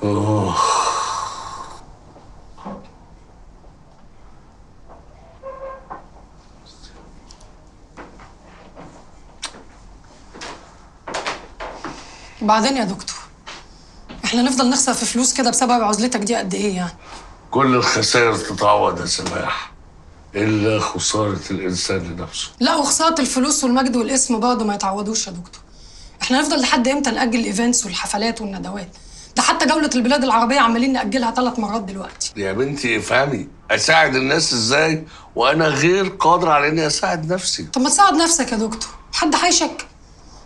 أوه. بعدين يا دكتور، احنا نفضل نخسر في فلوس كده بسبب عزلتك دي قد ايه يعني؟ كل الخسائر تتعوض يا سماح، إلا خسارة الإنسان لنفسه. لا، وخسارة الفلوس والمجد والاسم برضه ما يتعوضوش يا دكتور. احنا نفضل لحد امتى نأجل الايفنتس والحفلات والندوات؟ ده حتى جولة البلاد العربية عمالين نأجلها 3 مرات دلوقتي. يا بنتي افهمي، أساعد الناس إزاي وأنا غير قادر على إني أساعد نفسي؟ طب ما تساعد نفسك يا دكتور، حد هيشك؟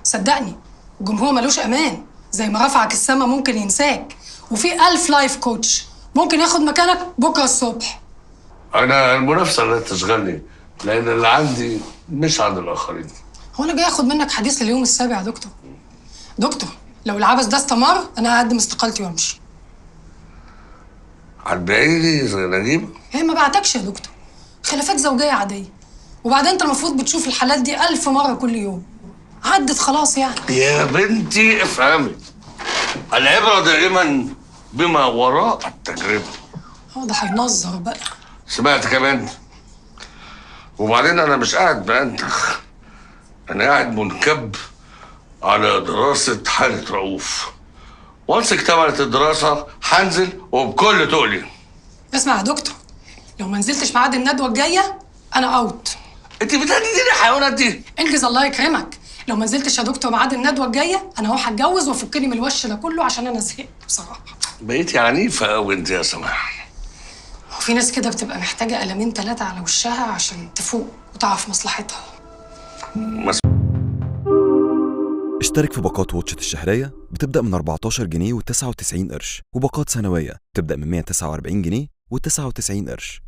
صدقني الجمهور ملوش امان، زي ما رفعك السما ممكن ينساك، وفي 1000 لايف كوتش ممكن ياخد مكانك بكره الصبح. أنا المنافسة لا تشغلني، لأن اللي عندي مش عند الآخرين. هو انا جاي اخد منك حديث لليوم السابع يا دكتور؟ دكتور، لو العبث ده استمر انا هقدم استقالتي وامشي. هتبيعيني زي نجيب؟ هي ما بعتكش يا دكتور، خلافات زوجيه عاديه، وبعدين انت المفروض بتشوف الحالات دي 1000 مره كل يوم، عدت خلاص يعني. يا بنتي افهمي، العبرة دائما بما وراء التجربة. هو ده هينظر بقى. سمعت كمان؟ وبعدين أنا مش قاعد بأنتخ، أنا قاعد منكب على دراسة حالة رؤوف. وانس اكتملت الدراسة هنزل وبكل تقلي. اسمع يا دكتور، لو ما نزلتش ميعاد الندوه الجايه انا اوت. انت بتهدديني الحيوانات دي؟ انجز الله يكرمك، لو ما نزلتش يا دكتور ميعاد الندوه الجايه انا هروح اتجوز وافكني من الوش ده كله عشان انا زهقت بصراحه. بقيتي عنيفة أوي انت يا سماح. وفي ناس كده بتبقى محتاجه قلمين 3 على وشها عشان تفوق وتعرف مصلحتها. اشترك في باقات واتشت الشهرية بتبدأ من 14 جنيه و99 قرش، وباقات سنوية بتبدأ من 149 جنيه و99 قرش.